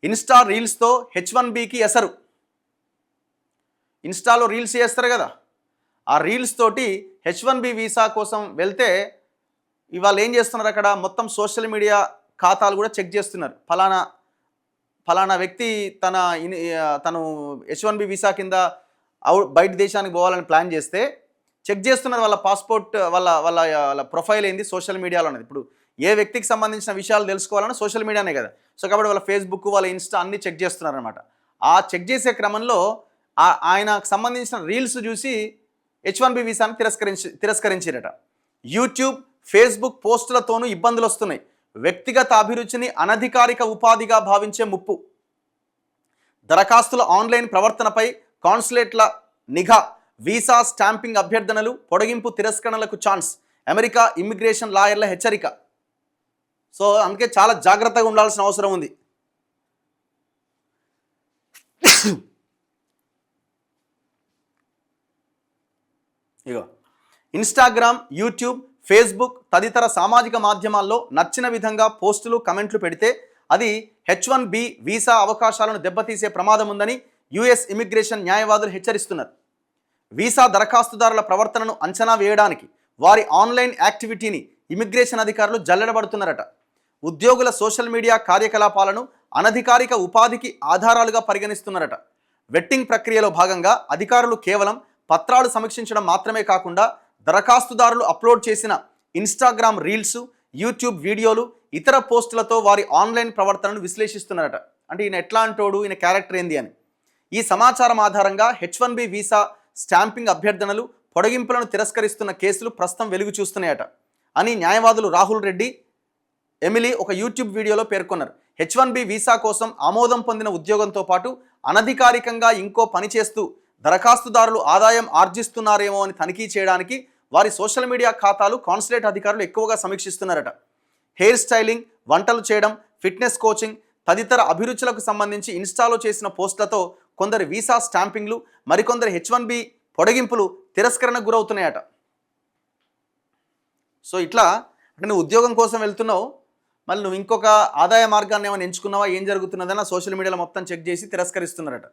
Insta రీల్స్తో H1Bకి ఎసరు. ఇన్స్టాలో reels చేస్తారు కదా, ఆ రీల్స్ తోటి H1B వీసా కోసం వెళ్తే ఇవాళ ఏం చేస్తున్నారు, అక్కడ మొత్తం సోషల్ మీడియా ఖాతాలు కూడా చెక్ చేస్తున్నారు. ఫలానా వ్యక్తి తను H1B వీసా కింద బయట దేశానికి పోవాలని ప్లాన్ చేస్తే చెక్ చేస్తున్నారు వాళ్ళ పాస్పోర్ట్, వాళ్ళ వాళ్ళ వాళ్ళ ప్రొఫైల్ ఏంది సోషల్ మీడియాలో అనేది. ఇప్పుడు ఏ వ్యక్తికి సంబంధించిన విషయాలు తెలుసుకోవాలన్నా సోషల్ మీడియానే కదా. సో కాబట్టి వాళ్ళ ఫేస్బుక్, వాళ్ళ ఇన్స్టా అన్నీ చెక్ చేస్తున్నారు అనమాట. ఆ చెక్ చేసే క్రమంలో ఆయనకు సంబంధించిన రీల్స్ చూసి H1B వీసాను తిరస్కరించారట. యూట్యూబ్, ఫేస్బుక్ పోస్టులతోనూ ఇబ్బందులు వస్తున్నాయి. వ్యక్తిగత అభిరుచిని అనధికారిక ఉపాధిగా భావించే ముప్పు. దరఖాస్తుల ఆన్లైన్ ప్రవర్తనపై కాన్సులేట్ల నిఘా. వీసా స్టాంపింగ్ అభ్యర్థనలు పొడిగింపు తిరస్కరణలకు ఛాన్స్. అమెరికా ఇమ్మిగ్రేషన్ లాయర్ల హెచ్చరిక. సో అందుకే చాలా జాగ్రత్తగా ఉండాల్సిన అవసరం ఉంది. ఇగో ఇన్స్టాగ్రామ్, యూట్యూబ్, ఫేస్బుక్ తదితర సామాజిక మాధ్యమాల్లో నచ్చిన విధంగా పోస్టులు, కమెంట్లు పెడితే అది H1B వీసా అవకాశాలను దెబ్బతీసే ప్రమాదం ఉందని యుఎస్ ఇమిగ్రేషన్ న్యాయవాదులు హెచ్చరిస్తున్నారు. వీసా దరఖాస్తుదారుల ప్రవర్తనను అంచనా వేయడానికి వారి ఆన్లైన్ యాక్టివిటీని ఇమిగ్రేషన్ అధికారులు జల్లెడబడుతున్నారట. ఉద్యోగుల సోషల్ మీడియా కార్యకలాపాలను అనధికారిక ఉపాధికి ఆధారాలుగా పరిగణిస్తున్నారట. వెట్టింగ్ ప్రక్రియలో భాగంగా అధికారులు కేవలం పత్రాలు సమీక్షించడం మాత్రమే కాకుండా దరఖాస్తుదారులు అప్లోడ్ చేసిన ఇన్స్టాగ్రామ్ రీల్స్, యూట్యూబ్ వీడియోలు, ఇతర పోస్టులతో వారి ఆన్లైన్ ప్రవర్తనను విశ్లేషిస్తున్నారట. అంటే ఈయన ఎట్లా అంటోడు, ఈయన క్యారెక్టర్ ఏంది అని. ఈ సమాచారం ఆధారంగా H1B వీసా స్టాంపింగ్ అభ్యర్థనలు, పొడిగింపులను తిరస్కరిస్తున్న కేసులు ప్రస్తుతం వెలుగు చూస్తున్నాయట అని న్యాయవాదులు రాహుల్ రెడ్డి, ఎమిలీ ఒక యూట్యూబ్ వీడియోలో పేర్కొన్నారు. H1B వీసా కోసం ఆమోదం పొందిన ఉద్యోగంతో పాటు అనధికారికంగా ఇంకో పని చేస్తూ దరఖాస్తుదారులు ఆదాయం ఆర్జిస్తున్నారేమో అని తనిఖీ చేయడానికి వారి సోషల్ మీడియా ఖాతాలు కాన్సులేట్ అధికారులు ఎక్కువగా సమీక్షిస్తున్నారట. హెయిర్ స్టైలింగ్, వంటలు చేయడం, ఫిట్నెస్ కోచింగ్ తదితర అభిరుచులకు సంబంధించి ఇన్స్టాలో చేసిన పోస్టులతో కొందరు వీసా స్టాంపింగ్లు, మరికొందరు H1B పొడిగింపులు తిరస్కరణకు గురవుతున్నాయట. సో ఇట్లా అంటే నువ్వు ఉద్యోగం కోసం వెళ్తున్నావు, మళ్ళీ నువ్వు ఇంకొక ఆదాయ మార్గాన్ని ఏమైనా ఎంచుకున్నావా, ఏం జరుగుతున్నదన్న సోషల్ మీడియాలో మొత్తం చెక్ చేసి తిరస్కరిస్తున్నారట.